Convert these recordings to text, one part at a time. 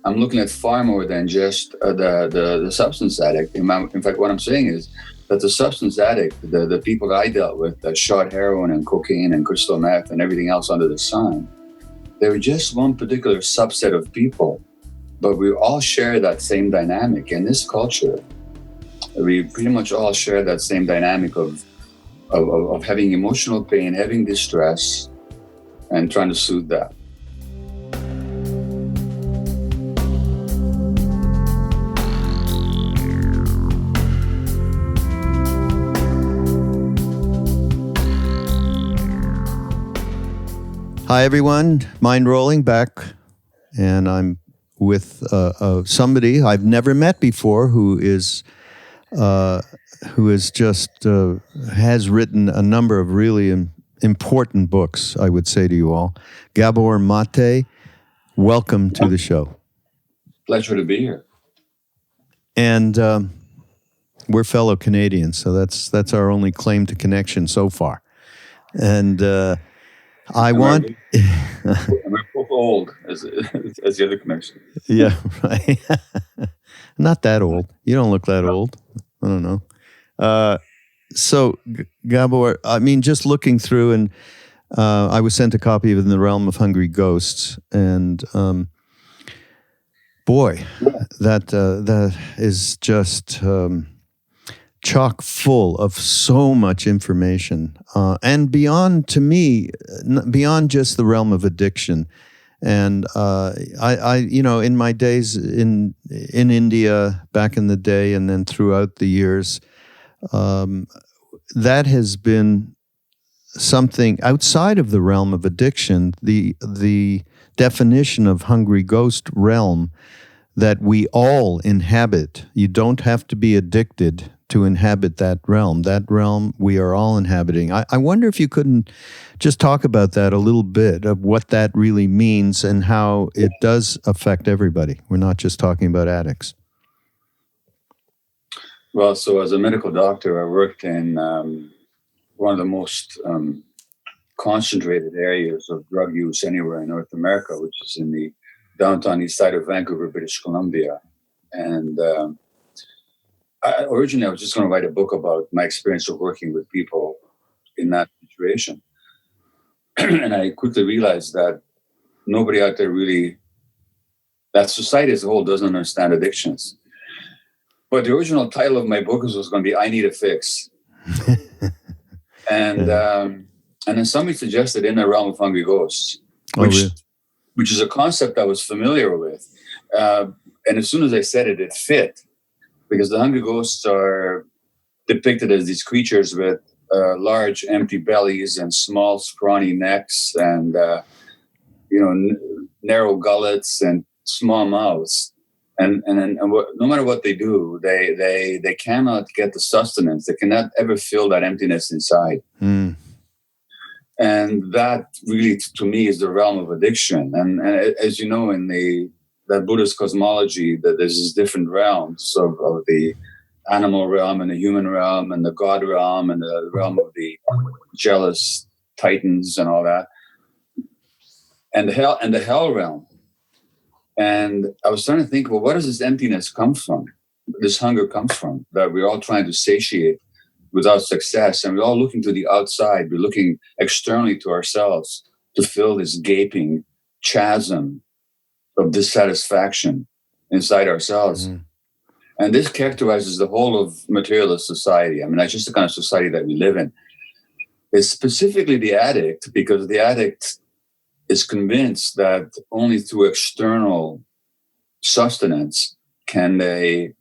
I'm looking at far more than just the substance addict. In fact, what I'm saying is that the substance addict, the people that I dealt with that shot heroin and cocaine and crystal meth and everything else under the sun, they were just one particular subset of people, but we all share that same dynamic. In this culture, we pretty much all share that same dynamic of having emotional pain, having distress, and trying to soothe that. Hi, everyone. Mindrolling back, and I'm with somebody I've never met before who is just has written a number of really important books, I would say to you all. Gabor Maté, welcome to the show. Pleasure to be here. And we're fellow Canadians, so that's our only claim to connection so far. And we're both old as the other connection. Yeah, right. Not that old. You don't look that old. I don't know. So, Gabor, I mean, just looking through, and I was sent a copy of In the Realm of Hungry Ghosts, and boy, that is just chock full of so much information, and beyond, to me, beyond just the realm of addiction. And I, in my days in India back in the day, and then throughout the years, that has been something outside of the realm of addiction. The definition of hungry ghost realm that we all inhabit. You don't have to be addicted to inhabit that realm. That realm we are all inhabiting. I wonder if you couldn't just talk about that a little bit, of what that really means and how it does affect everybody. We're not just talking about addicts. Well, so as a medical doctor, I worked in one of the most concentrated areas of drug use anywhere in North America, which is in the downtown east side of Vancouver, British Columbia. And originally, I was just going to write a book about my experience of working with people in that situation. And I quickly realized that nobody out there really, that society as a whole doesn't understand addictions. But the original title of my book was going to be I Need a Fix. And then somebody suggested In the Realm of Hungry Ghosts, which is a concept I was familiar with. And as soon as I said it, it fit. Because the hungry ghosts are depicted as these creatures with large, empty bellies and small, scrawny necks, and narrow gullets and small mouths. And no matter what they do, they cannot get the sustenance. They cannot ever fill that emptiness inside. Mm. And that really, to me, is the realm of addiction. And as you know, in that Buddhist cosmology, that there's these different realms of the animal realm and the human realm and the God realm and the realm of the jealous titans and all that, and the hell realm. And I was trying to think, well, where does this emptiness come from? This hunger comes from, that we're all trying to satiate without success, and we're all looking to the outside. We're looking externally to ourselves to fill this gaping chasm of dissatisfaction inside ourselves. Mm. And this characterizes the whole of materialist society. I mean, that's just the kind of society that we live in. It's specifically the addict, because the addict is convinced that only through external sustenance can they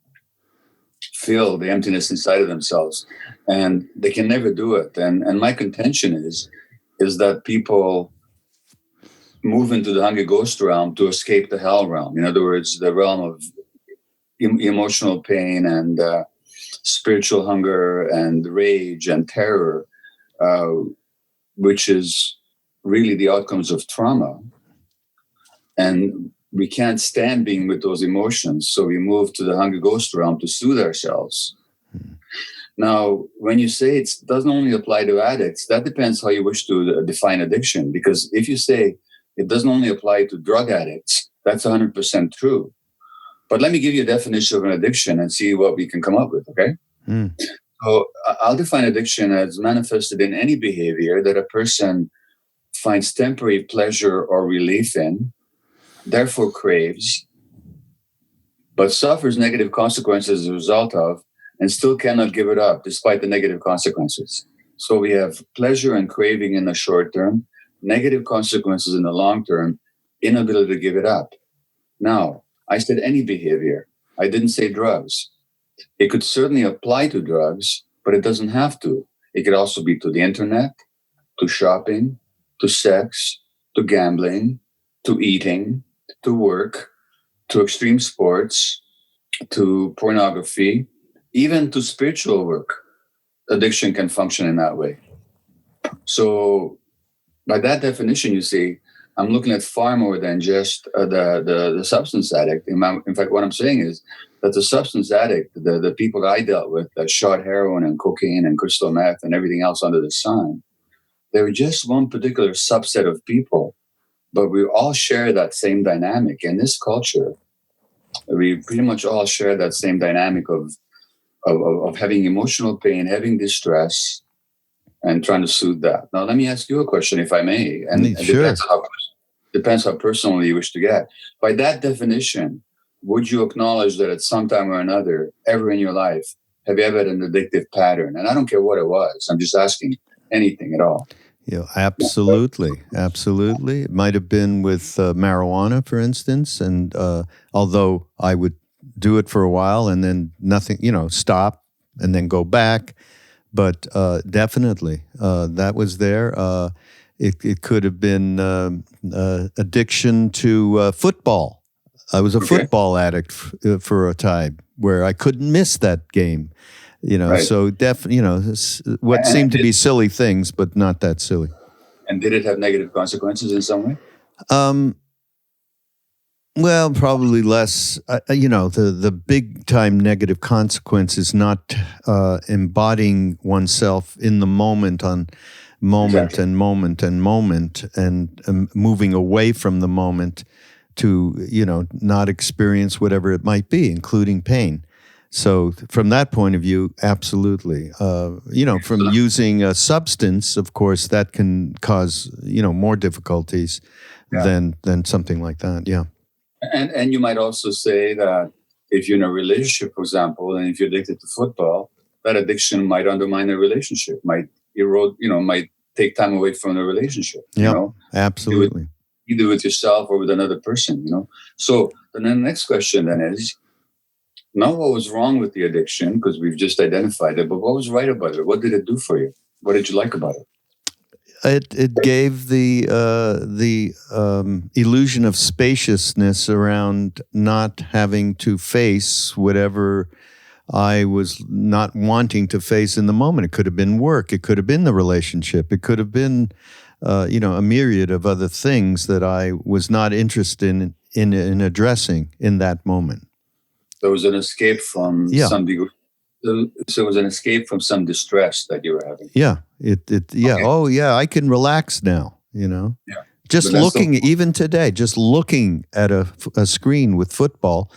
fill the emptiness inside of themselves. And they can never do it. And my contention is that people move into the hungry ghost realm to escape the hell realm. In other words, the realm of emotional pain and spiritual hunger and rage and terror, which is really the outcomes of trauma. And we can't stand being with those emotions, so we move to the hungry ghost realm to soothe ourselves. Now, when you say it doesn't only apply to addicts, that depends how you wish to define addiction. Because if you say it doesn't only apply to drug addicts, That's 100% true. But let me give you a definition of an addiction and see what we can come up with, okay? Mm. So I'll define addiction as manifested in any behavior that a person finds temporary pleasure or relief in, therefore craves, but suffers negative consequences as a result of, and still cannot give it up despite the negative consequences. So we have pleasure and craving in the short term, negative consequences in the long term, inability to give it up. Now, I said any behavior. I didn't say drugs. It could certainly apply to drugs, but it doesn't have to. It could also be to the internet, to shopping, to sex, to gambling, to eating, to work, to extreme sports, to pornography, even to spiritual work. Addiction can function in that way. So by that definition, you see, I'm looking at far more than just the substance addict. In fact, what I'm saying is that the substance addict, the people that I dealt with that shot heroin and cocaine and crystal meth and everything else under the sun, they were just one particular subset of people, but we all share that same dynamic. In this culture, we pretty much all share that same dynamic of having emotional pain, having distress, and trying to soothe that. Now, let me ask you a question, if I may, and Sure. depends how personally you wish to get. By that definition, would you acknowledge that at some time or another, ever in your life, have you ever had an addictive pattern? And I don't care what it was. I'm just asking anything at all. Yeah, absolutely. Absolutely. It might have been with marijuana, for instance. And although I would do it for a while and then nothing, stop and then go back. But definitely, that was there. It could have been addiction to football. I was a football addict for a time where I couldn't miss that game. Right. So what seemed to be silly things, but not that silly. And did it have negative consequences in some way? Well, probably less. The big time negative consequence is not embodying oneself in the moment on moment Exactly. and moment and moment and moving away from the moment to, not experience whatever it might be, including pain. So from that point of view, absolutely. From using a substance, of course, that can cause, more difficulties than something like that. Yeah. And you might also say that if you're in a relationship, for example, and if you're addicted to football, that addiction might undermine the relationship, might erode, might take time away from the relationship. Yeah, absolutely. Either with yourself or with another person, So then the next question then is, not what was wrong with the addiction, because we've just identified it, but what was right about it? What did it do for you? What did you like about it? It gave the illusion of spaciousness around not having to face whatever I was not wanting to face in the moment. It could have been work. It could have been the relationship. It could have been, a myriad of other things that I was not interested in addressing in that moment. There was an escape from some degree. So it was an escape from some distress that you were having. Yeah. Okay. Oh, yeah, I can relax now, Yeah. Just looking, even today, just looking at a screen with football,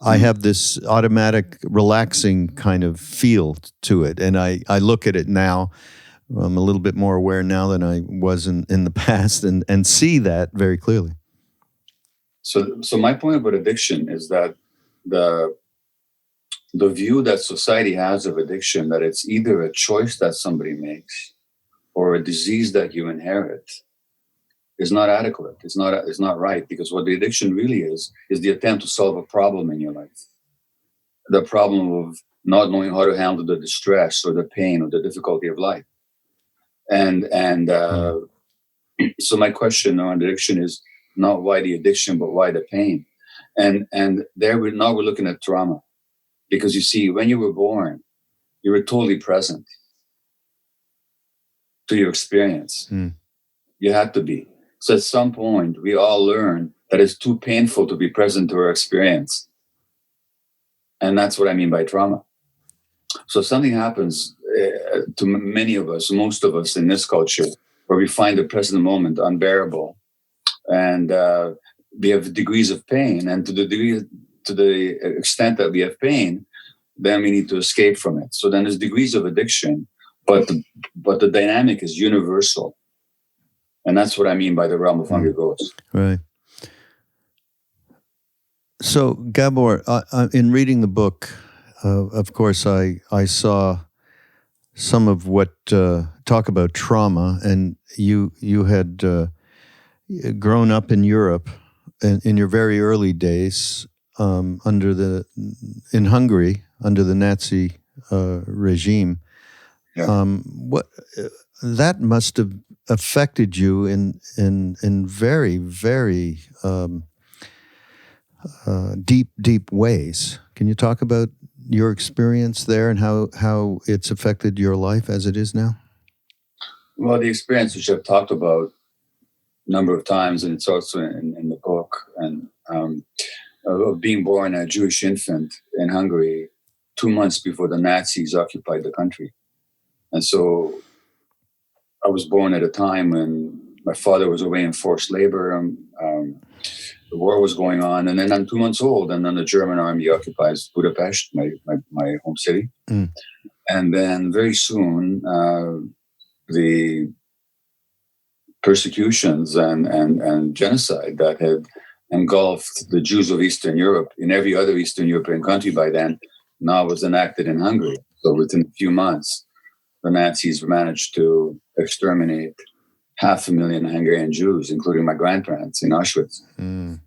I have this automatic relaxing kind of feel to it. And I look at it now. I'm a little bit more aware now than I was in the past and see that very clearly. So my point about addiction is that the view that society has of addiction, that it's either a choice that somebody makes or a disease that you inherit, is not adequate. It's not right, because what the addiction really is the attempt to solve a problem in your life. The problem of not knowing how to handle the distress or the pain or the difficulty of life. And so my question on addiction is not why the addiction, but why the pain. And we're looking at trauma. Because you see, when you were born, you were totally present to your experience. You had to be. So at some point, we all learn that it's too painful to be present to our experience. And that's what I mean by trauma. So something happens to many of us, most of us in this culture, where we find the present moment unbearable. And we have degrees of pain, and to the extent that we have pain, then we need to escape from it. So then there's degrees of addiction, but the dynamic is universal, and that's what I mean by the realm of hungry ghosts. Right. So, Gabor, in reading the book, of course, I saw some of what talk about trauma, and you had grown up in Europe in your very early days in Hungary under the Nazi regime. Yeah. What that must have affected you in very, very deep ways. Can you talk about your experience there and how it's affected your life as it is now? Well, the experience which I've talked about a number of times, and it's also in the book, and of being born a Jewish infant in Hungary 2 months before the Nazis occupied the country. And so I was born at a time when my father was away in forced labor. The war was going on, and then I'm 2 months old, and then the German army occupies Budapest, my home city. Mm. And then very soon, the persecutions and genocide that had engulfed the Jews of Eastern Europe in every other Eastern European country by then now was enacted in Hungary. So within a few months, the Nazis managed to exterminate 500,000 Hungarian Jews, including my grandparents in Auschwitz. Mm.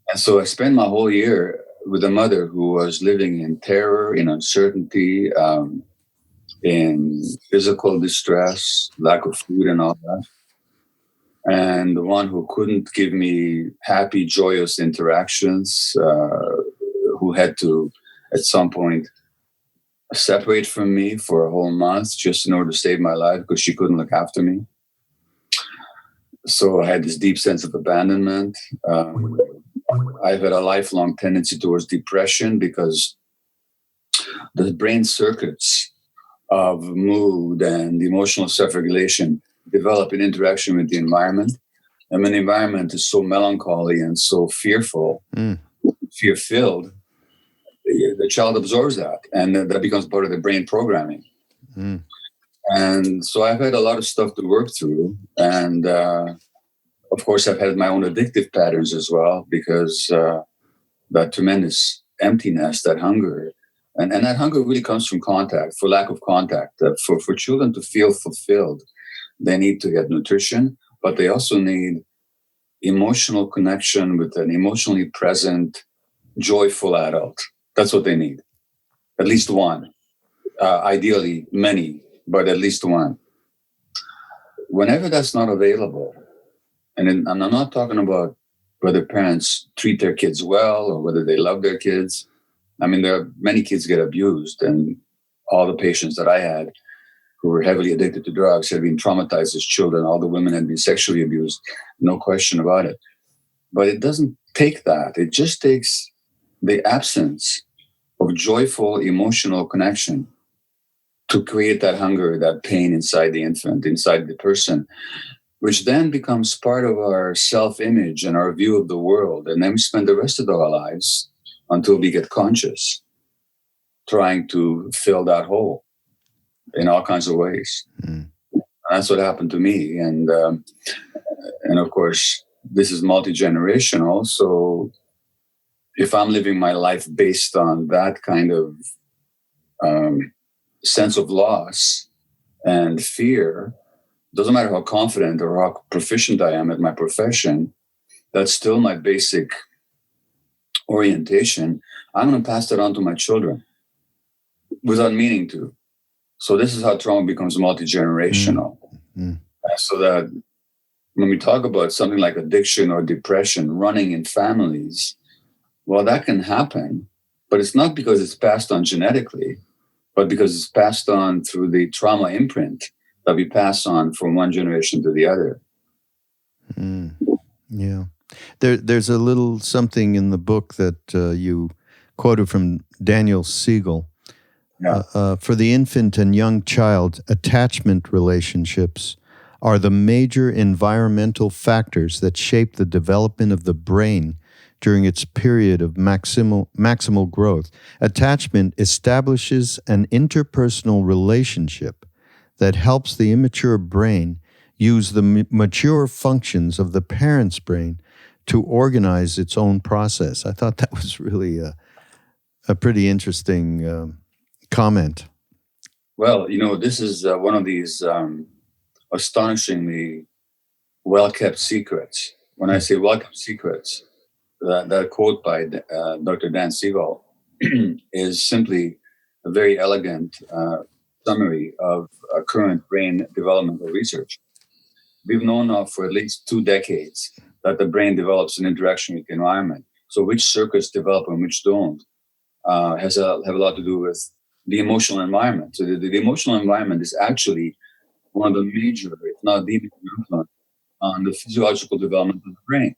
And so I spent my whole year with a mother who was living in terror, in uncertainty, in physical distress, lack of food and all that. And the one who couldn't give me happy, joyous interactions, who had to, at some point, separate from me for a whole month just in order to save my life because she couldn't look after me. So I had this deep sense of abandonment. I've had a lifelong tendency towards depression because the brain circuits of mood and emotional self-regulation develop in interaction with the environment. And when the environment is so melancholy and so fearful, fear-filled, the child absorbs that, and that becomes part of the brain programming. Mm. And so I've had a lot of stuff to work through. And of course, I've had my own addictive patterns as well, because that tremendous emptiness, that hunger, and that hunger really comes from contact, for lack of contact. For children to feel fulfilled, they need to get nutrition, but they also need emotional connection with an emotionally present, joyful adult. That's what they need. At least one. Ideally, many, but at least one. Whenever that's not available, and I'm not talking about whether parents treat their kids well or whether they love their kids. I mean, there are many kids get abused, and all the patients that I had who were heavily addicted to drugs had been traumatized as children. All the women had been sexually abused, no question about it. But it doesn't take that. It just takes the absence of joyful emotional connection to create that hunger, that pain inside the infant, inside the person, which then becomes part of our self-image and our view of the world. And then we spend the rest of our lives until we get conscious, trying to fill that hole in all kinds of ways. Mm. That's what happened to me. And of course, this is multi-generational. So if I'm living my life based on that kind of sense of loss and fear, doesn't matter how confident or how proficient I am at my profession, that's still my basic orientation. I'm going to pass that on to my children without meaning to. So this is how trauma becomes multi-generational. Mm-hmm. So that when we talk about something like addiction or depression running in families, well, that can happen, but it's not because it's passed on genetically, but because it's passed on through the trauma imprint that we pass on from one generation to the other. Mm. Yeah. There's a little something in the book that you quoted from Daniel Siegel. Yeah. For the infant and young child, attachment relationships are the major environmental factors that shape the development of the brain during its period of maximal growth. Attachment establishes an interpersonal relationship that helps the immature brain use the mature functions of the parent's brain to organize its own process. I thought that was really a pretty interesting comment. Well, this is one of these astonishingly well-kept secrets. When I say well-kept secrets, that quote by Dr. Dan Siegel is simply a very elegant summary of current brain developmental research. We've known now for at least 2 decades that the brain develops in interaction with the environment. So which circuits develop and which don't have a lot to do with the emotional environment. So the emotional environment is actually one of the major, if not the major influence on the physiological development of the brain.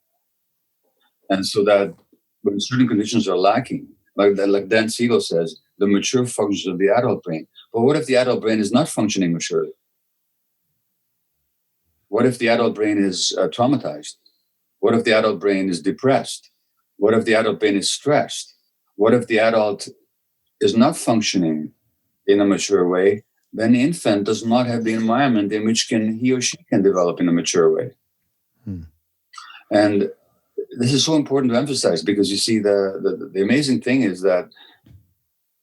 And so that when certain conditions are lacking, like Dan Siegel says, the mature functions of the adult brain. But what if the adult brain is not functioning maturely? What if the adult brain is traumatized? What if the adult brain is depressed? What if the adult brain is stressed? What if the adult is not functioning in a mature way? Then the infant does not have the environment in which he or she can develop in a mature way. And this is so important to emphasize, because you see the amazing thing is that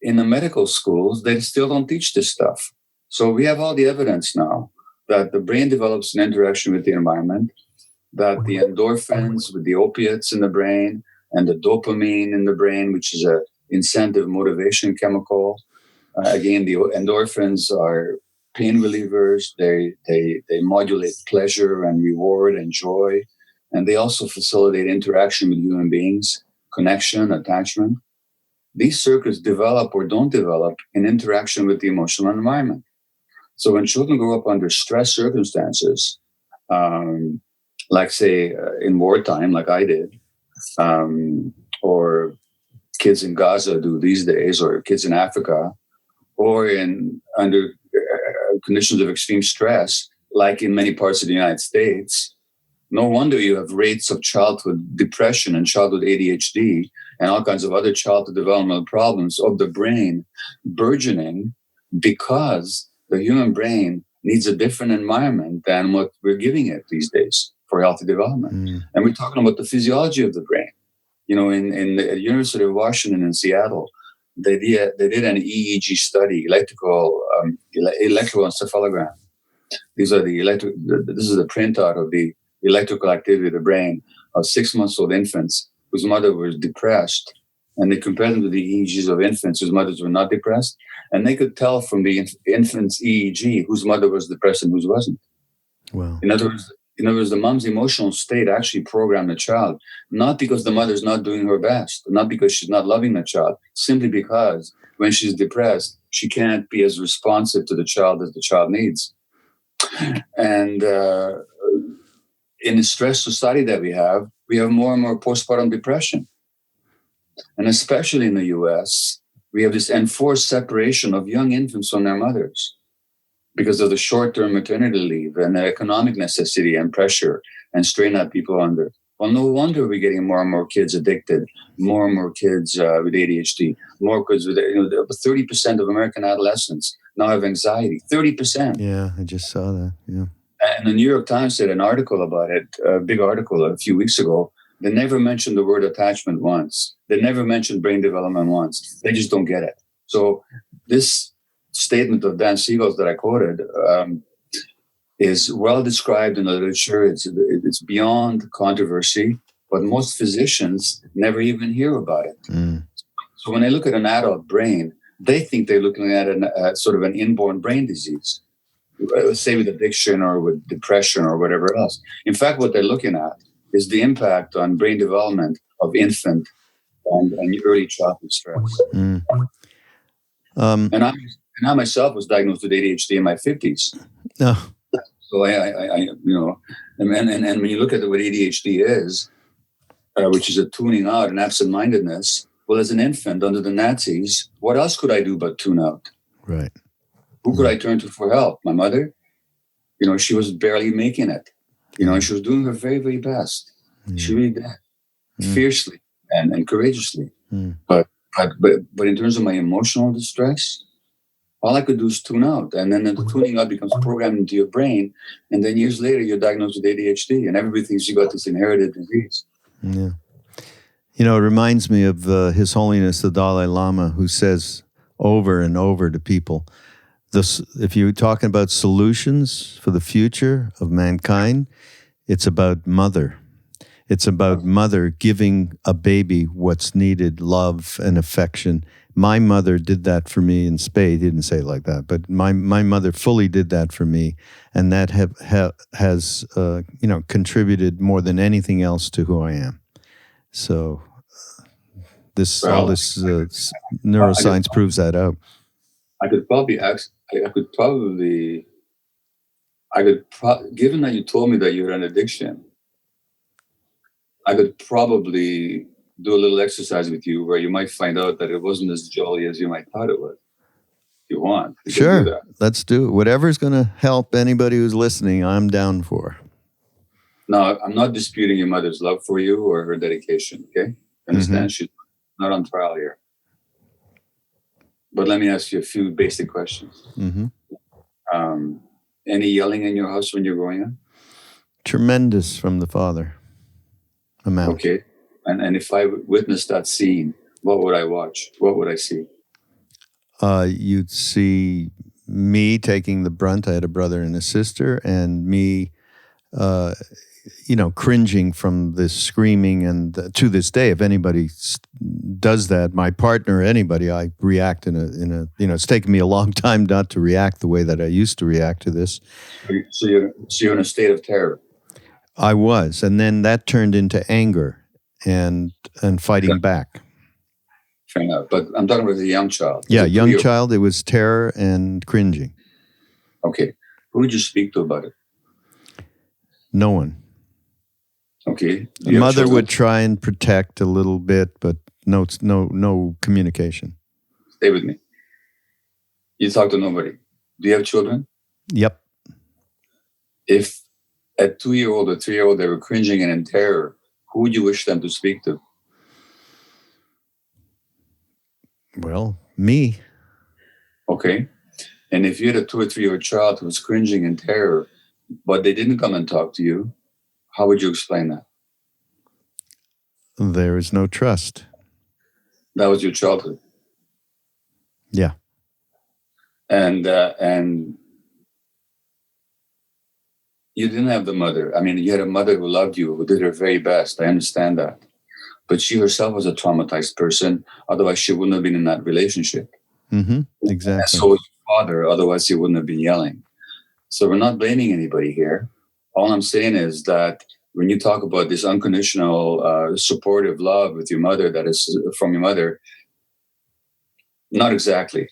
in the medical schools, they still don't teach this stuff. So we have all the evidence now that the brain develops in interaction with the environment, that the endorphins with the opiates in the brain and the dopamine in the brain, which is a incentive motivation chemical. Again, the endorphins are pain relievers. They modulate pleasure and reward and joy. And they also facilitate interaction with human beings, connection, attachment. These circuits develop or don't develop in interaction with the emotional environment. So when children grow up under stress circumstances, like say in wartime, like I did, or kids in Gaza do these days, or kids in Africa, or under conditions of extreme stress, like in many parts of the United States, no wonder you have rates of childhood depression and childhood ADHD and all kinds of other childhood developmental problems of the brain burgeoning, because the human brain needs a different environment than what we're giving it these days for healthy development. And we're talking about the physiology of the brain. In the University of Washington in Seattle, they did an EEG study, electrical encephalogram. This is a printout of the electrical activity of the brain of 6-month-old infants whose mother was depressed, and they compared them to the EEGs of infants whose mothers were not depressed, and they could tell from the infant's EEG whose mother was depressed and whose wasn't. Wow. In other words, the mom's emotional state actually programmed the child, not because the mother's not doing her best, not because she's not loving the child, simply because when she's depressed, she can't be as responsive to the child as the child needs. And in the stress society that we have more and more postpartum depression. And especially in the US, we have this enforced separation of young infants from their mothers because of the short-term maternity leave and the economic necessity and pressure and strain that people under. Well, no wonder we're getting more and more kids addicted, more and more kids with ADHD, more kids with, 30% of American adolescents now have anxiety, 30%. Yeah, I just saw that, yeah. And the New York Times did an article about it, a big article a few weeks ago. They never mentioned the word attachment once. They never mentioned brain development once. They just don't get it. So this statement of Dan Siegel's that I quoted is well described in the literature. It's beyond controversy, but most physicians never even hear about it. So when they look at an adult brain, they think they're looking at sort of an inborn brain disease, say with addiction or with depression or whatever else. In fact, what they're looking at is the impact on brain development of infant and early childhood stress. And I myself was diagnosed with ADHD in my 50s. Oh. So and when you look at what ADHD is, which is a tuning out and absent-mindedness, well, as an infant under the Nazis, what else could I do but tune out? Right. Who could I turn to for help? My mother? She was barely making it. And she was doing her very, very best. She really did, fiercely and courageously. But in terms of my emotional distress, all I could do is tune out. And then the tuning out becomes programmed into your brain. And then years later, you're diagnosed with ADHD, and everybody thinks you got this inherited disease. Yeah. It reminds me of His Holiness the Dalai Lama, who says over and over to people, if you're talking about solutions for the future of mankind, it's about mother. It's about mother giving a baby what's needed, love and affection. My mother did that for me in spades. He didn't say it like that, but my mother fully did that for me, and that has contributed more than anything else to who I am. So all this neuroscience proves that out. Given that you told me that you had an addiction, I could probably do a little exercise with you where you might find out that it wasn't as jolly as you might thought it was. If you want, sure, do that. Let's do it. Whatever's going to help anybody who's listening, I'm down for. No, I'm not disputing your mother's love for you or her dedication, okay? Understand? She's not on trial here. But let me ask you a few basic questions. Any yelling in your house when you're growing up? Tremendous from the father. Amount. Okay. And if I witnessed that scene, what would I watch? What would I see? You'd see me taking the brunt. I had a brother and a sister, and me, cringing from this screaming. And to this day, if anybody does that, my partner or anybody, I react in a. It's taken me a long time not to react the way that I used to react to this. So you're in a state of terror. I was, and then that turned into anger and fighting back. Fair enough. But I'm talking about a young child. Yeah, young child. It was terror and cringing. Okay. Who did you speak to about it? No one. Okay. Mother would try and protect a little bit, but no communication. Stay with me. You talk to nobody. Do you have children? Yep. If a 2-year-old or 3-year-old, they were cringing and in terror, who would you wish them to speak to? Well, me. Okay. And if you had a 2 or 3-year-old child who was cringing in terror, but they didn't come and talk to you, how would you explain that? There is no trust. That was your childhood. Yeah. And you didn't have the mother. I mean, you had a mother who loved you, who did her very best. I understand that. But she herself was a traumatized person. Otherwise, she wouldn't have been in that relationship. Exactly. And so was your father. Otherwise, he wouldn't have been yelling. So we're not blaming anybody here. All I'm saying is that when you talk about this unconditional, supportive love with your mother, that is from your mother, not exactly.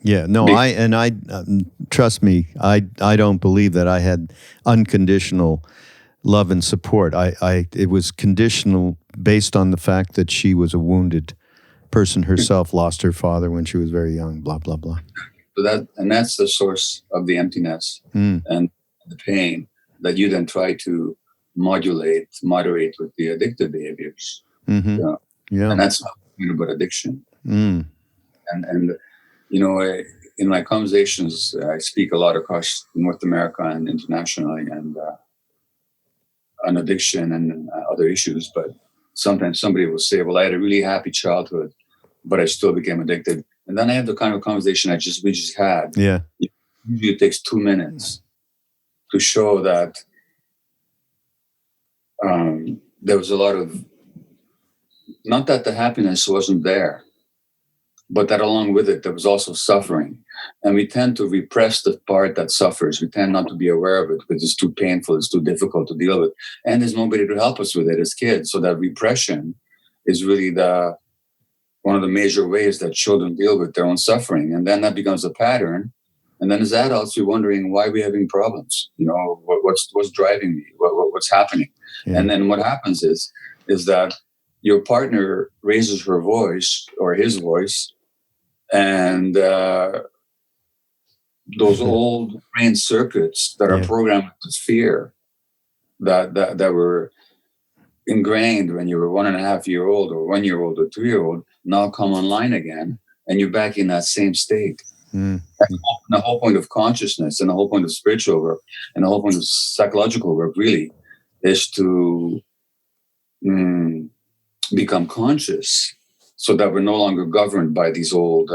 Yeah, no, I trust me, I don't believe that I had unconditional love and support. It was conditional based on the fact that she was a wounded person herself, lost her father when she was very young, blah, blah, blah. So that's the source of the emptiness and the pain that you then try to moderate with the addictive behaviors. Yeah. And that's not about addiction. And in my conversations, I speak a lot across North America and internationally and on addiction and other issues. But sometimes somebody will say, well, I had a really happy childhood, but I still became addicted. And then I have the kind of conversation we just had. Yeah. Usually it takes 2 minutes to show that there was a lot of, not that the happiness wasn't there, but that along with it, there was also suffering. And we tend to repress the part that suffers. We tend not to be aware of it because it's too painful, it's too difficult to deal with. And there's nobody to help us with it as kids. So that repression is really one of the major ways that children deal with their own suffering. And then that becomes a pattern. And then as adults, we're wondering why we're having problems. What's driving me? What's happening? Yeah. And then what happens is that your partner raises her voice or his voice, and those old brain circuits that are Yeah. programmed with fear that were ingrained when you were 1.5 year old or 1 year old or 2 year old now come online again, and you're back in that same state. Mm. And the whole point of consciousness and the whole point of spiritual work and the whole point of psychological work really is to become conscious so that we're no longer governed by these old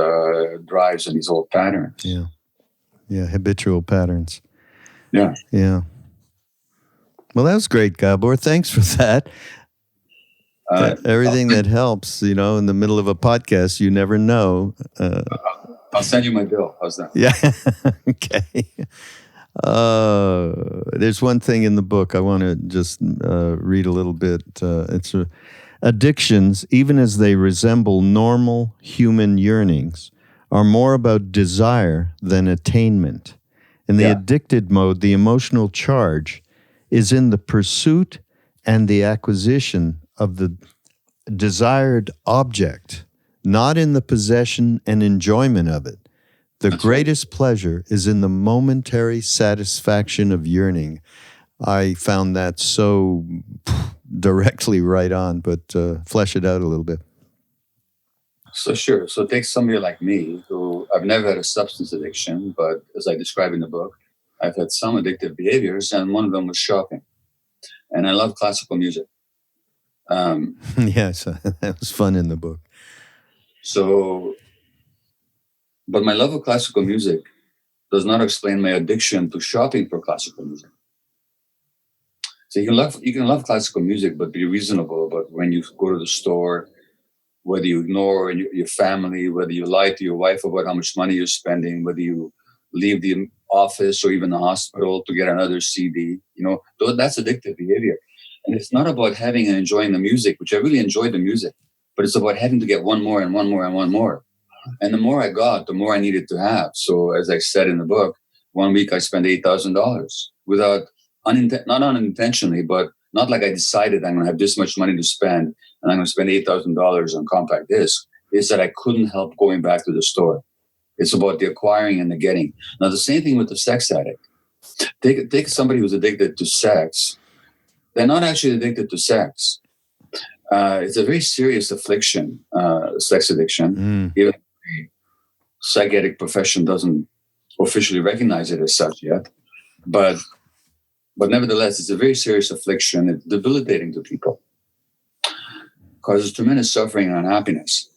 drives and these old patterns. Yeah. Yeah. Habitual patterns. Yeah. Yeah. Well, that was great, Gabor. Thanks for that. Everything that helps, in the middle of a podcast, you never know. I'll send you my bill. How's that? Yeah. Okay. There's one thing in the book I want to just read a little bit. It's addictions, even as they resemble normal human yearnings, are more about desire than attainment. In the addicted mode, the emotional charge is in the pursuit and the acquisition of the desired object, not in the possession and enjoyment of it. The greatest pleasure is in the momentary satisfaction of yearning. I found that so directly right on, but flesh it out a little bit. So sure. So take somebody like me, who I've never had a substance addiction, but as I describe in the book, I've had some addictive behaviors, and one of them was shopping. And I love classical music. Yes, that was fun in the book. But my love of classical music does not explain my addiction to shopping for classical music. So you can love classical music, but be reasonable about when you go to the store, whether you ignore your family, whether you lie to your wife about how much money you're spending, whether you leave the office or even the hospital to get another CD. That's addictive behavior. And it's not about having and enjoying the music, which I really enjoyed the music, but it's about having to get one more and one more and one more. And the more I got, the more I needed to have. So as I said in the book, one week I spent $8,000 without, not unintentionally, but not like I decided I'm going to have this much money to spend and I'm going to spend $8,000 on compact disc. Is that I couldn't help going back to the store. It's about the acquiring and the getting. Now, the same thing with the sex addict. Take somebody who's addicted to sex. They're not actually addicted to sex. It's a very serious affliction, sex addiction. Even the psychiatric profession doesn't officially recognize it as such yet. But nevertheless, it's a very serious affliction. It's debilitating to people. Causes tremendous suffering and unhappiness.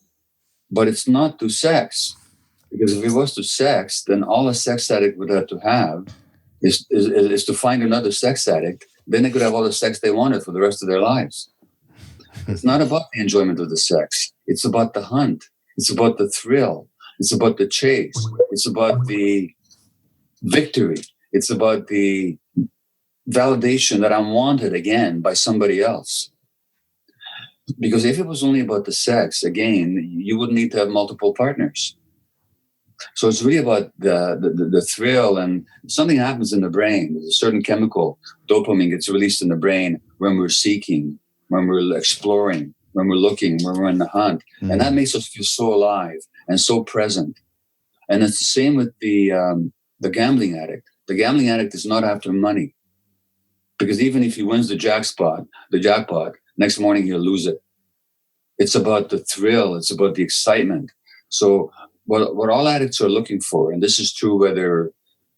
But it's not to sex. Because if it was to sex, then all a sex addict would have to have is to find another sex addict. Then they could have all the sex they wanted for the rest of their lives. It's not about the enjoyment of the sex. It's about the hunt. It's about the thrill. It's about the chase. It's about the victory. It's about the validation that I'm wanted again by somebody else. Because if it was only about the sex, again, you wouldn't need to have multiple partners. So it's really about the thrill, and something happens in the brain. There's a certain chemical, dopamine, gets released in the brain when we're seeking, when we're exploring, when we're looking, when we're in the hunt. Mm. And that makes us feel so alive and so present. And it's the same with the gambling addict. The gambling addict is not after money. Because even if he wins the jackpot, next morning he'll lose it. It's about the thrill. It's about the excitement. So what all addicts are looking for, and this is true whether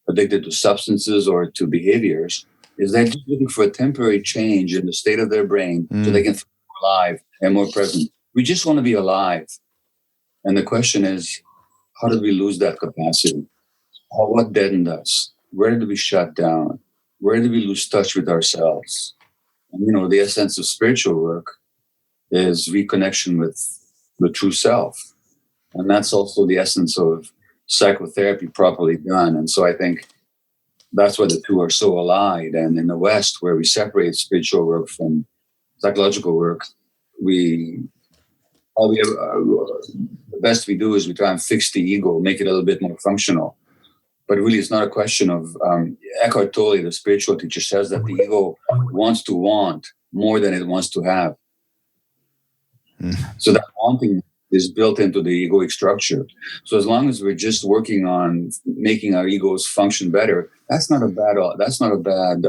addicted to substances or to behaviors, is they're just looking for a temporary change in the state of their brain so they can feel more alive and more present. We just want to be alive. And the question is, how did we lose that capacity? What deadened us? Where did we shut down? Where did we lose touch with ourselves? And, the essence of spiritual work is reconnection with the true self. And that's also the essence of psychotherapy properly done. And so I think that's why the two are so allied. And in the West, where we separate spiritual work from psychological work, the best we do is we try and fix the ego, make it a little bit more functional. But really, it's not a question of Eckhart Tolle, the spiritual teacher, says that the ego wants to want more than it wants to have. So that wanting is built into the egoic structure. So as long as we're just working on making our egos function better, that's not a bad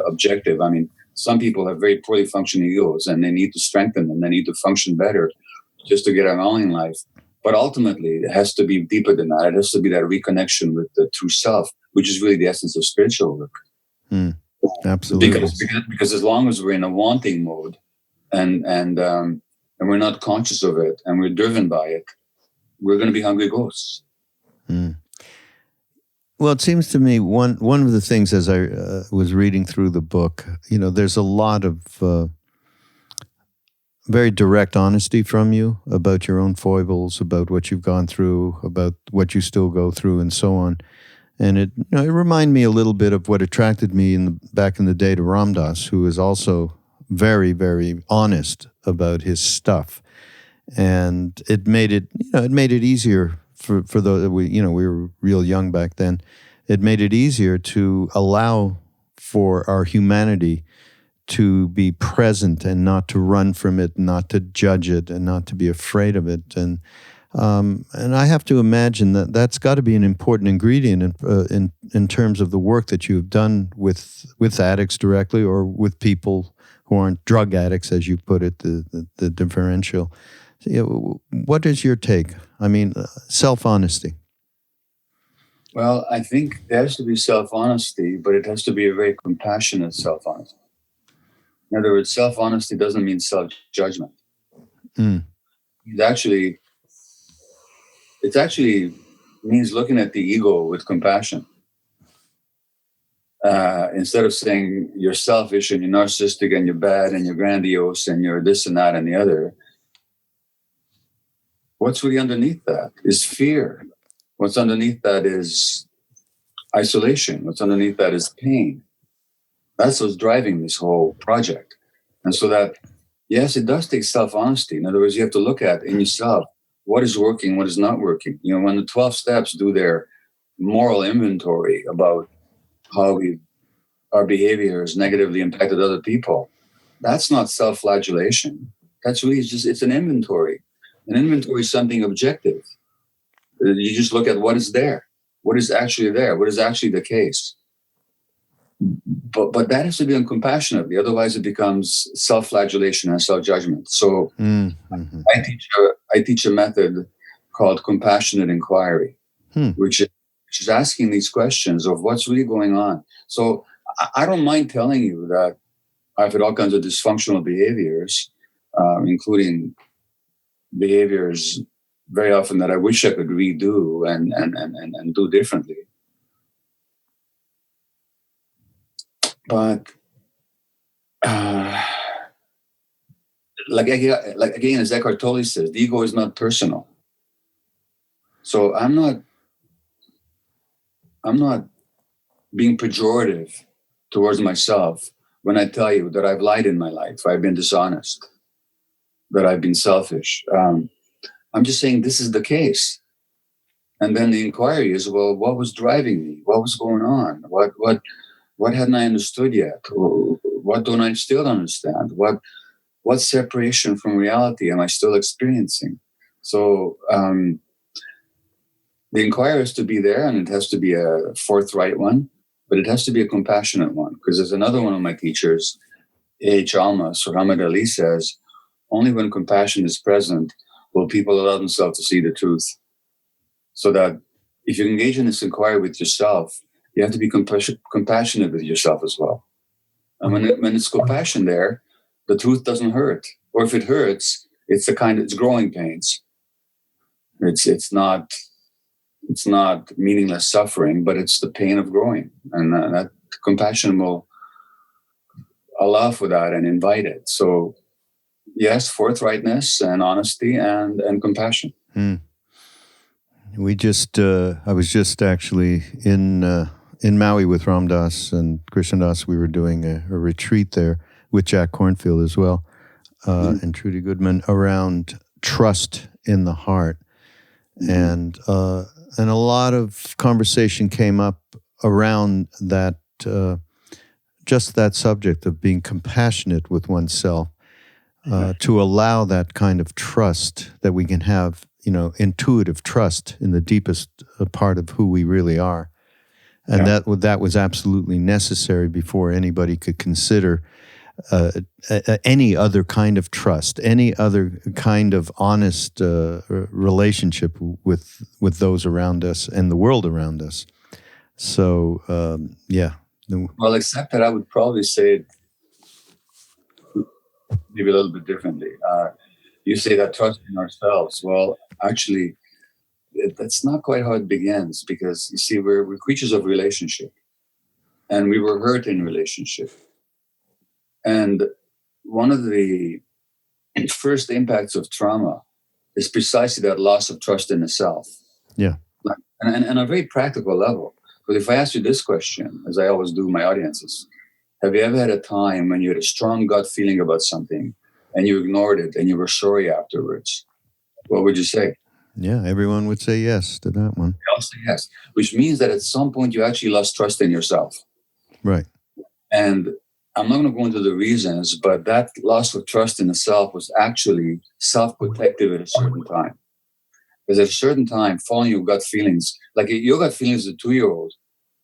objective. I mean, some people have very poorly functioning egos, and they need to strengthen them. They need to function better just to get along in life. But ultimately, it has to be deeper than that. It has to be that reconnection with the true self, which is really the essence of spiritual work. Absolutely. Because as long as we're in a wanting mode, and we're not conscious of it, and we're driven by it, we're going to be hungry ghosts. Well, it seems to me one of the things, as I was reading through the book, there's a lot of very direct honesty from you about your own foibles, about what you've gone through, about what you still go through, and so on. And it reminded me a little bit of what attracted me back in the day to Ram Dass, who is also very, very honest about his stuff. And it made it easier for those, we were real young back then. It made it easier to allow for our humanity to be present and not to run from it, not to judge it, and not to be afraid of it. And I have to imagine that that's got to be an important ingredient in terms of the work that you've done with addicts directly, or with people who aren't drug addicts, as you put it, the differential. What is your take? I mean, self-honesty. Well, I think there has to be self-honesty, but it has to be a very compassionate self-honesty. In other words, self-honesty doesn't mean self-judgment. It actually means looking at the ego with compassion. Instead of saying you're selfish and you're narcissistic and you're bad and you're grandiose and you're this and that and the other, what's really underneath that is fear. What's underneath that is isolation. What's underneath that is pain. That's what's driving this whole project. And so that, yes, it does take self-honesty. In other words, you have to look at in yourself what is working, what is not working. When the 12 steps do their moral inventory about how our behavior has negatively impacted other people, that's not self-flagellation. That's really it's an inventory. An inventory is something objective. You just look at what is there, what is actually there, what is actually the case. But that has to be done compassionately. Otherwise, it becomes self-flagellation and self-judgment. So I teach a method called compassionate inquiry, which is asking these questions of what's really going on. So I don't mind telling you that I've had all kinds of dysfunctional behaviors, including behaviors very often that I wish I could redo and do differently. But like again, as Eckhart Tolle says, the ego is not personal. So I'm not being pejorative towards myself when I tell you that I've lied in my life, I've been dishonest, that I've been selfish. I'm just saying this is the case. And then the inquiry is, well, what was driving me? What was going on? What hadn't I understood yet? What don't I still understand? What separation from reality am I still experiencing? So the inquiry has to be there, and it has to be a forthright one, but it has to be a compassionate one. Because there's another one of my teachers, A.H. Almas or Muhammad Ali, says, only when compassion is present will people allow themselves to see the truth. So that if you engage in this inquiry with yourself, you have to be compassionate with yourself as well. And when it's compassion there, the truth doesn't hurt. Or if it hurts, it's growing pains. It's not meaningless suffering, but it's the pain of growing. And that compassion will allow for that and invite it. So yes, forthrightness and honesty and compassion. I was just actually in Maui with Ram Dass and Krishna Das. We were doing a retreat there with Jack Cornfield as well, and Trudy Goodman, around trust in the heart. And a lot of conversation came up around that, just that subject of being compassionate with oneself, to allow that kind of trust that we can have intuitive trust in the deepest part of who we really are. And that was absolutely necessary before anybody could consider any other kind of trust, any other kind of honest relationship with those around us and the world around us. So, Well, except that I would probably say it maybe a little bit differently. You say that trust in ourselves. Well, actually, that's not quite how it begins, because you see, we're creatures of relationship, and we were hurt in relationship. And one of the first impacts of trauma is precisely that loss of trust in the self. Yeah. And on a very practical level. But if I ask you this question, as I always do my audiences, have you ever had a time when you had a strong gut feeling about something and you ignored it and you were sorry afterwards? What would you say? Yeah, everyone would say yes to that one. They all say yes, which means that at some point you actually lost trust in yourself. Right. And I'm not going to go into the reasons, but that loss of trust in the self was actually self-protective at a certain time. Because at a certain time, following your gut feelings, like your gut feelings as a 2-year-old,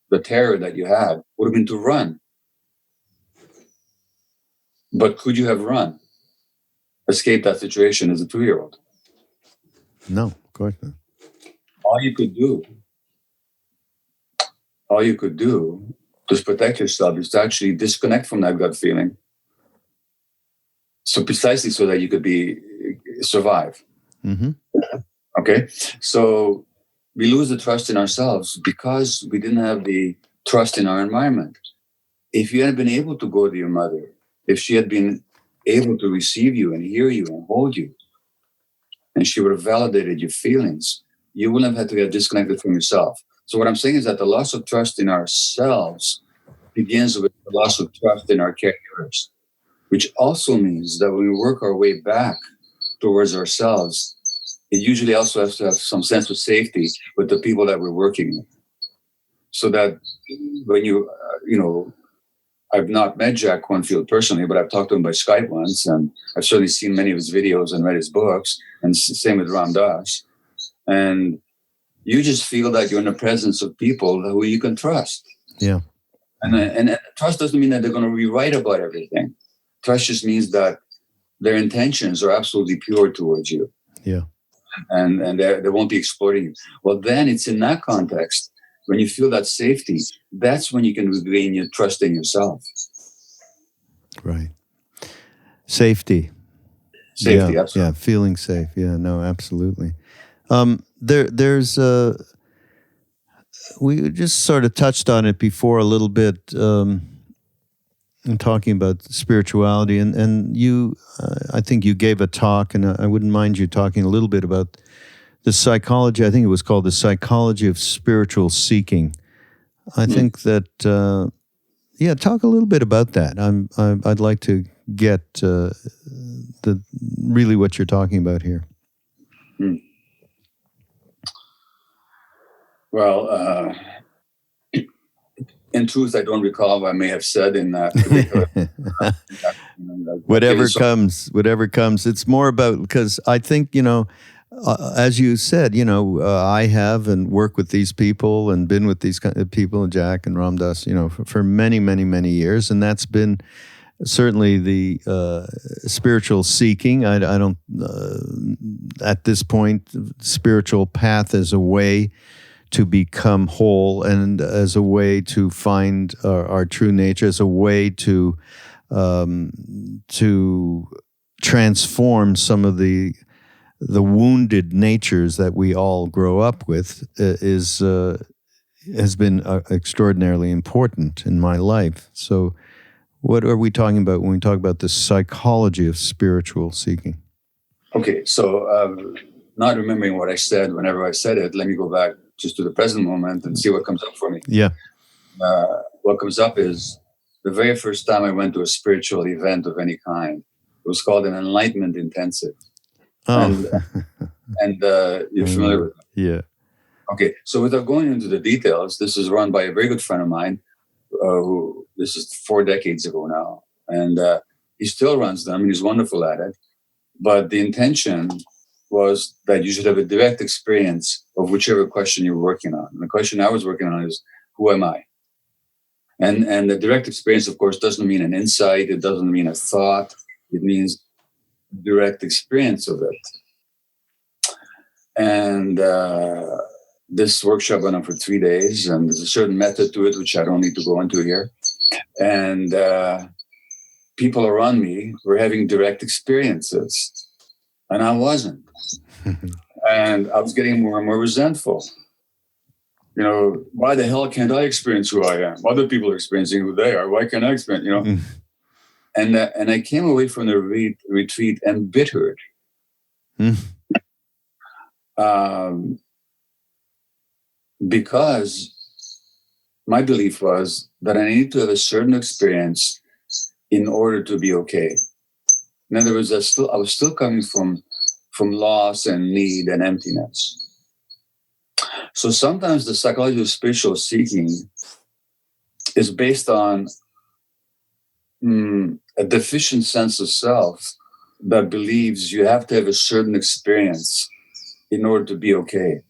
the terror that you had would have been to run. But could you have run, escaped that situation as a 2-year-old? No, of course not. All you could do to protect yourself is to actually disconnect from that gut feeling. So precisely so that you could survive. Mm-hmm. Okay. So we lose the trust in ourselves because we didn't have the trust in our environment. If you had been able to go to your mother, if she had been able to receive you and hear you and hold you, and she would have validated your feelings, you wouldn't have had to get disconnected from yourself. So what I'm saying is that the loss of trust in ourselves begins with the loss of trust in our caregivers, which also means that when we work our way back towards ourselves, it usually also has to have some sense of safety with the people that we're working with. So that when I've not met Jack Cornfield personally, but I've talked to him by Skype once, and I've certainly seen many of his videos and read his books, and same with Ram Dass. And you just feel that you're in the presence of people who you can trust. Yeah. And trust doesn't mean that they're going to be right about everything. Trust just means that their intentions are absolutely pure towards you. Yeah. And they won't be exploiting you. Well, then it's in that context, when you feel that safety, that's when you can regain your trust in yourself. Right. Safety. Safety, yeah, absolutely. Yeah, feeling safe. Yeah, no, absolutely. There's we just sort of touched on it before a little bit in talking about spirituality, and you, I think you gave a talk, and I wouldn't mind you talking a little bit about the psychology. I think it was called the psychology of spiritual seeking. I think that, talk a little bit about that. I'd like to get really what you're talking about here. Well, in truth, I don't recall what I may have said in that particular. Whatever comes. It's more about, because I think, as you said, I have and work with these people and been with these kind of people, Jack and Ram Dass, for many, many, many years. And that's been certainly the spiritual seeking. I don't, at this point, spiritual path as a way to become whole and as a way to find our true nature, as a way to transform some of the wounded natures that we all grow up with, has been extraordinarily important in my life. So what are we talking about when we talk about the psychology of spiritual seeking? Okay, so not remembering what I said whenever I said it, let me go back just to the present moment and see what comes up for me. Yeah. What comes up is the very first time I went to a spiritual event of any kind. It was called an Enlightenment Intensive. Oh. And you're familiar with it? Yeah. Okay, so without going into the details, this is run by a very good friend of mine, who this is 4 decades ago now. And he still runs them, and he's wonderful at it. But the intention was that you should have a direct experience of whichever question you're working on. And the question I was working on is, who am I? And the direct experience, of course, doesn't mean an insight. It doesn't mean a thought. It means direct experience of it. And this workshop went on for 3 days, and there's a certain method to it, which I don't need to go into here. And people around me were having direct experiences, and I wasn't. And I was getting more and more resentful. You know, why the hell can't I experience who I am? Other people are experiencing who they are. Why can't I experience, you know? And I came away from the retreat embittered. Because my belief was that I needed to have a certain experience in order to be okay. In other words, I was still coming from loss and need and emptiness. So sometimes the psychology of spiritual seeking is based on a deficient sense of self that believes you have to have a certain experience in order to be okay.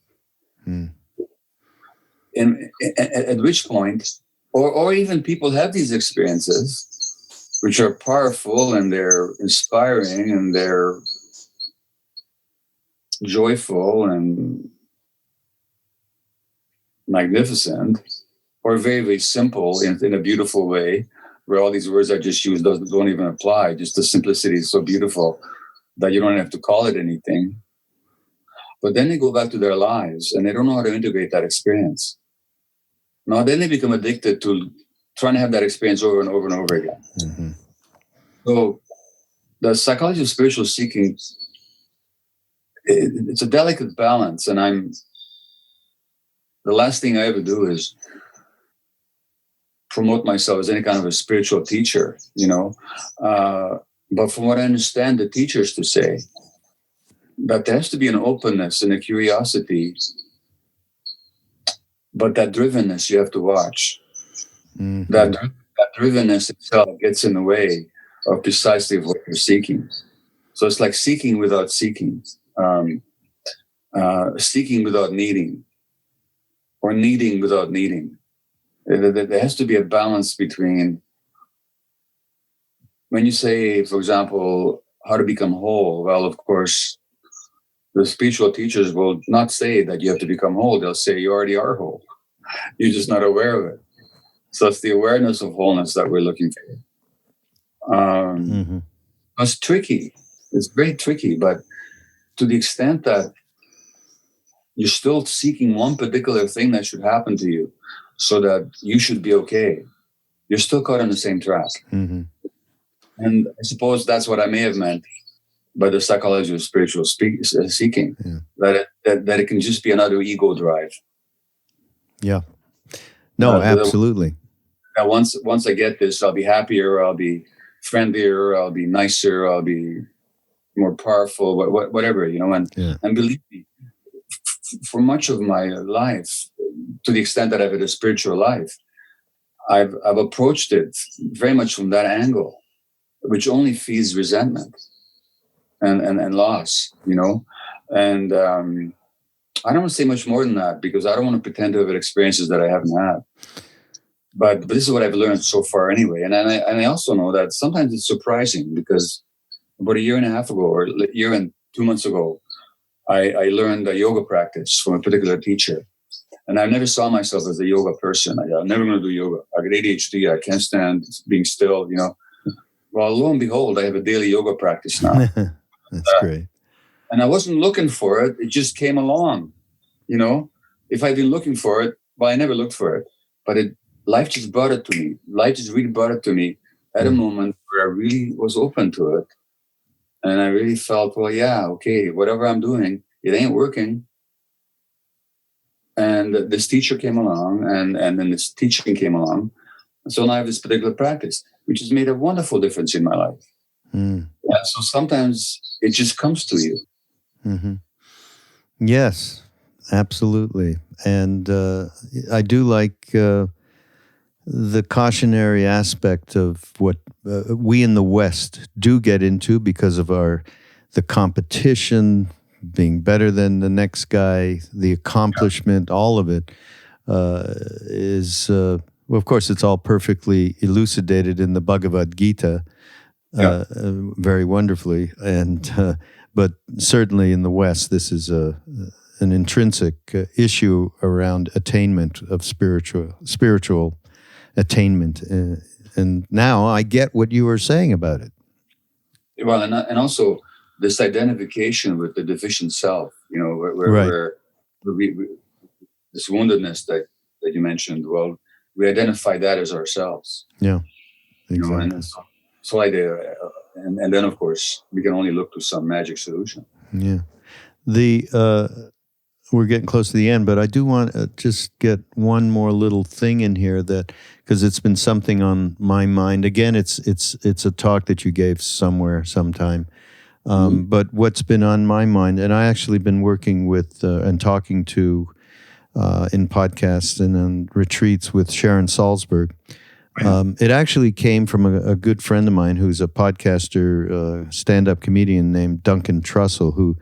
At which point, or even people have these experiences, which are powerful and they're inspiring and they're joyful and magnificent, or very, very simple in a beautiful way, where all these words I just used don't even apply. Just the simplicity is so beautiful that you don't have to call it anything. But then they go back to their lives and they don't know how to integrate that experience. Now then they become addicted to trying to have that experience over and over and over again. Mm-hmm. So the psychology of spiritual seeking, it's a delicate balance. And the last thing I ever do is promote myself as any kind of a spiritual teacher, you know. But from what I understand the teachers to say, that there has to be an openness and a curiosity, but that drivenness you have to watch. Mm-hmm. That drivenness itself gets in the way of precisely what you're seeking. So it's like seeking without seeking, seeking without needing, or needing without needing. There has to be a balance between, when you say, for example, how to become whole, well, of course, the spiritual teachers will not say that you have to become whole. They'll say you already are whole. You're just not aware of it. So it's the awareness of wholeness that we're looking for. Mm-hmm. It's tricky. It's very tricky, but to the extent that you're still seeking one particular thing that should happen to you so that you should be okay, you're still caught on the same track. Mm-hmm. And I suppose that's what I may have meant by the psychology of spiritual seeking, that it can just be another ego drive. Yeah. No, absolutely. That once I get this, I'll be happier, I'll be friendlier, I'll be nicer, I'll be more powerful, whatever, you know. And believe me, for much of my life, to the extent that I've had a spiritual life, I've approached it very much from that angle, which only feeds resentment and loss, you know. And I don't want to say much more than that, because I don't want to pretend to have had experiences that I haven't had. But this is what I've learned so far anyway. And I also know that sometimes it's surprising, because about a year and a half ago, or a year and 2 months ago, I learned a yoga practice from a particular teacher. And I never saw myself as a yoga person. I'm never going to do yoga. I got ADHD. I can't stand being still, you know. Well, lo and behold, I have a daily yoga practice now. That's great. And I wasn't looking for it. It just came along, you know. If I'd been looking for it, well, I never looked for it. But life just brought it to me. Life just really brought it to me at a moment where I really was open to it. And I really felt, well, yeah, okay, whatever I'm doing, it ain't working. And this teacher came along, and then this teaching came along. And so now I have this particular practice, which has made a wonderful difference in my life. Yeah, so sometimes it just comes to you. Mm-hmm. Yes, absolutely. And I do like the cautionary aspect of what we in the West do get into because of the competition, being better than the next guy, the accomplishment, all of it is, well, of course, it's all perfectly elucidated in the Bhagavad Gita, very wonderfully. And but certainly in the West, this is an intrinsic issue around attainment of spiritual attainment. And now I get what you were saying about it. Well, and also this identification with the deficient self, where we this woundedness that you mentioned, well, we identify that as ourselves. Yeah, exactly. And so like and then of course we can only look to some magic solution. Yeah. We're getting close to the end, but I do want to just get one more little thing in here because it's been something on my mind. Again, it's a talk that you gave somewhere sometime. But what's been on my mind, and I actually been working with and talking to in podcasts and on retreats with Sharon Salzberg. It actually came from a good friend of mine who's a podcaster, stand-up comedian named Duncan Trussell, who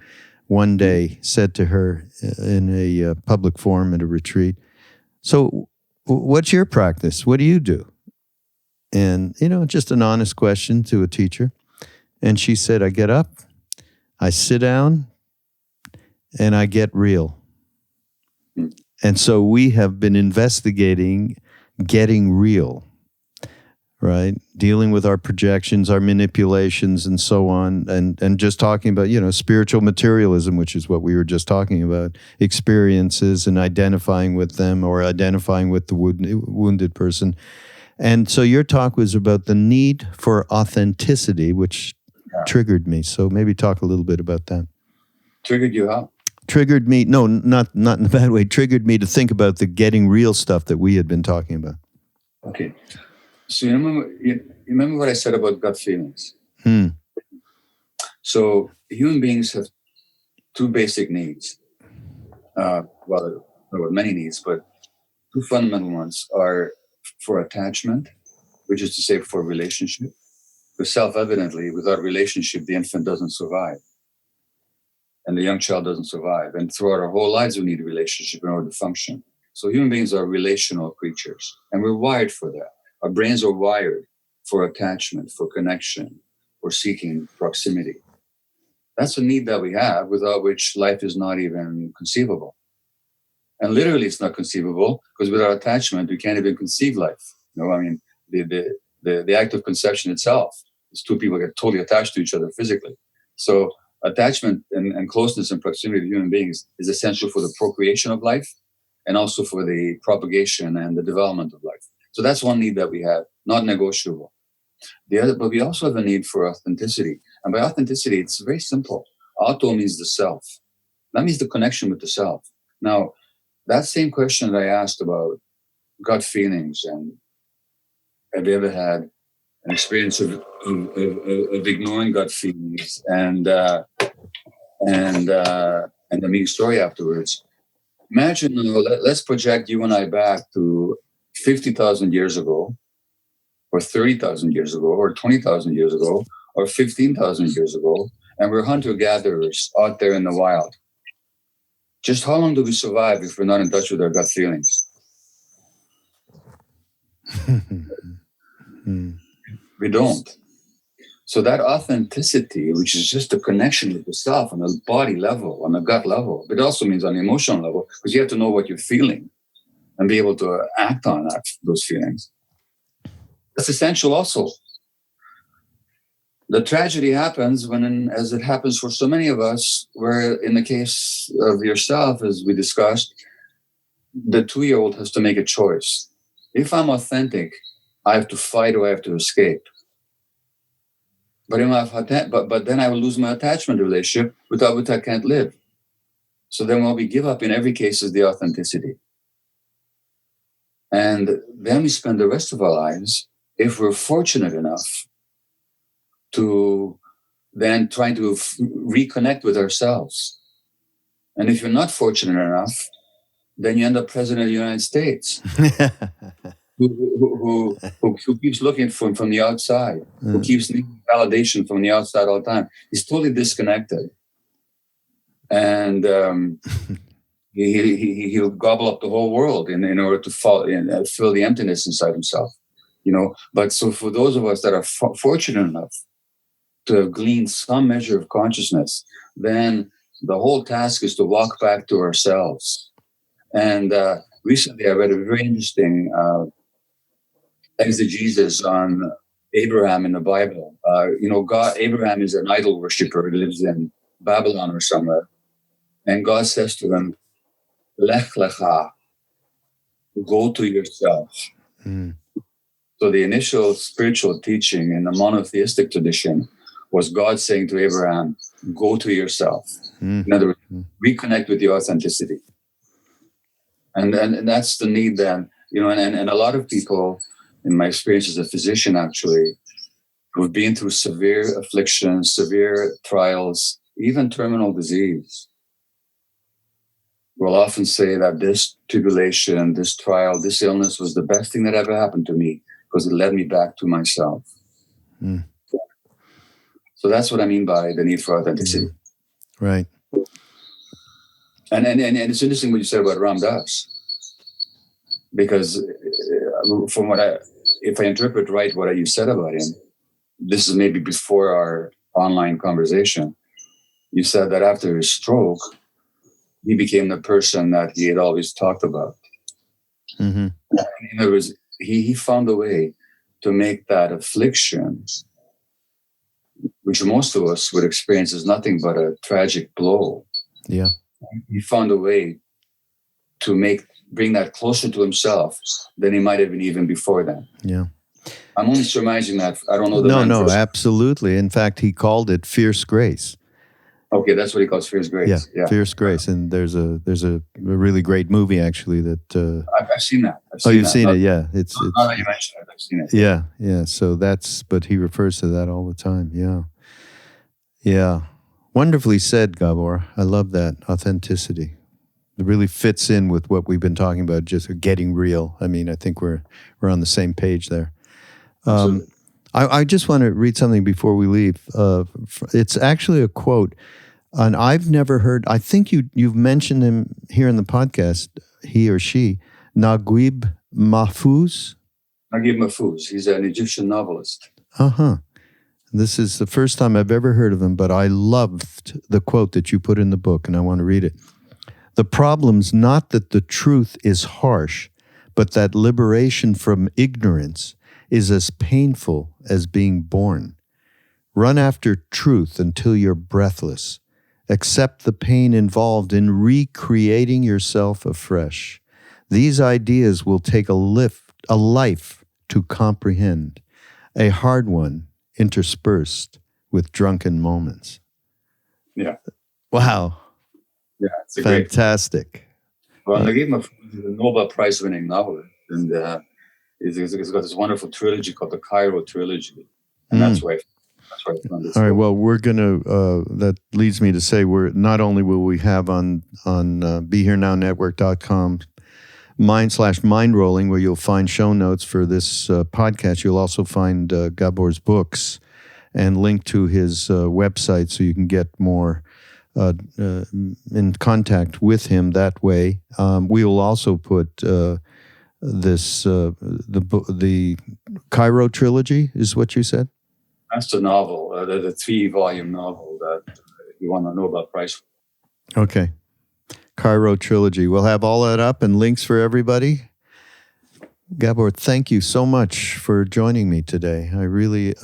one day said to her in a public forum at a retreat, "So what's your practice? What do you do?" And, just an honest question to a teacher. And she said, "I get up, I sit down, and I get real." And so we have been investigating getting real, right? Dealing with our projections, our manipulations, and so on, and just talking about, spiritual materialism, which is what we were just talking about, experiences and identifying with them or identifying with the wounded person. And so your talk was about the need for authenticity, which triggered me. So maybe talk a little bit about that. Triggered you how? Triggered me, no, not in a bad way, triggered me to think about the getting real stuff that we had been talking about. Okay. So you remember what I said about gut feelings? So human beings have two basic needs. Well, there were many needs, but two fundamental ones are for attachment, which is to say for relationship. Because self-evidently, without relationship, the infant doesn't survive. And the young child doesn't survive. And throughout our whole lives, we need a relationship in order to function. So human beings are relational creatures, and we're wired for that. Our brains are wired for attachment, for connection, for seeking proximity. That's a need that we have, without which life is not even conceivable. And literally, it's not conceivable, because without attachment, we can't even conceive life. The act of conception itself is two people get totally attached to each other physically. So attachment and closeness and proximity to human beings is essential for the procreation of life and also for the propagation and the development of life. So that's one need that we have, not negotiable. But we also have a need for authenticity. And by authenticity, it's very simple. Auto means the self. That means the connection with the self. Now, that same question that I asked about gut feelings, and have you ever had an experience of ignoring gut feelings and the meaning story afterwards? Imagine, let's project you and I back to 50,000 years ago, or 30,000 years ago, or 20,000 years ago, or 15,000 years ago, and we're hunter-gatherers out there in the wild. Just how long do we survive if we're not in touch with our gut feelings? We don't. So that authenticity, which is just a connection with yourself on a body level, on a gut level, but it also means on an emotional level, because you have to know what you're feeling and be able to act on those feelings. That's essential also. The tragedy happens as it happens for so many of us, where in the case of yourself, as we discussed, the 2-year-old has to make a choice. If I'm authentic, I have to fight or I have to escape. But then I will lose my attachment relationship, without which I can't live. So then what we give up in every case is the authenticity. And then we spend the rest of our lives, if we're fortunate enough, to then trying to reconnect with ourselves. And if you're not fortunate enough, then you end up president of the United States. who keeps looking from the outside, who keeps needing validation from the outside all the time. He's totally disconnected. and he'll gobble up the whole world in order to fill the emptiness inside himself. But so for those of us that are fortunate enough to have gleaned some measure of consciousness, then the whole task is to walk back to ourselves. And recently I read a very interesting exegesis on Abraham in the Bible. Abraham is an idol worshiper. He lives in Babylon or somewhere. And God says to him, Lech lecha, go to yourself. Mm. So the initial spiritual teaching in the monotheistic tradition was God saying to Abraham, go to yourself. Mm. In other words, reconnect with your authenticity. And that's the need then, and a lot of people, in my experience as a physician actually, who've been through severe afflictions, severe trials, even terminal disease, will often say that this tribulation, this trial, this illness was the best thing that ever happened to me because it led me back to myself. Mm. So that's what I mean by the need for authenticity. Right. And it's interesting what you said about Ram Dass, because from if I interpret right what you said about him, this is maybe before our online conversation, you said that after his stroke, he became the person that he had always talked about. Mm-hmm. In other words, he found a way to make that affliction, which most of us would experience as nothing but a tragic blow. Yeah. He found a way to bring that closer to himself than he might have been even before then. Yeah. I'm only surmising that. I don't know the man. No, absolutely. In fact, he called it fierce grace. Okay, that's what he calls fierce grace. Yeah. Fierce grace. And there's a really great movie actually that I've seen that. You've seen it, yeah. It's now that you mentioned it, I've seen it. Yeah. So but he refers to that all the time. Yeah. Yeah. Wonderfully said, Gabor. I love that authenticity. It really fits in with what we've been talking about, just getting real. I mean, I think we're on the same page there. I just want to read something before we leave. It's actually a quote, and I've never heard. I think you've mentioned him here in the podcast. He or she, Naguib Mahfouz. Naguib Mahfouz. He's an Egyptian novelist. This is the first time I've ever heard of him, but I loved the quote that you put in the book, and I want to read it. The problem's not that the truth is harsh, but that liberation from ignorance is as painful as being born. Run after truth until you're breathless. Accept the pain involved in recreating yourself afresh. These ideas will take a life to comprehend, a hard one interspersed with drunken moments. Yeah. Wow. Yeah, it's fantastic. Well, Naguib Mahfouz is a Nobel Prize winning novelist, and he's got this wonderful trilogy called the Cairo Trilogy, and that's why I found this. All right. Well, we're gonna. That leads me to say we're not only will we have on BeHereNowNetwork.com /mindrolling where you'll find show notes for this podcast. You'll also find Gabor's books and link to his website so you can get more. In contact with him that way. We will also put the Cairo Trilogy is what you said? That's the novel, the 3-volume novel that he won a Nobel Prize for. Okay. Cairo Trilogy. We'll have all that up and links for everybody. Gabor, thank you so much for joining me today. I really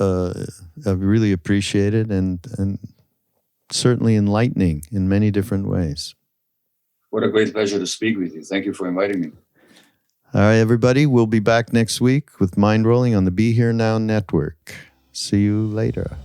appreciate it and certainly enlightening in many different ways. What a great pleasure to speak with you. Thank you for inviting me. All right, everybody. We'll be back next week with Mindrolling on the Be Here Now Network. See you later.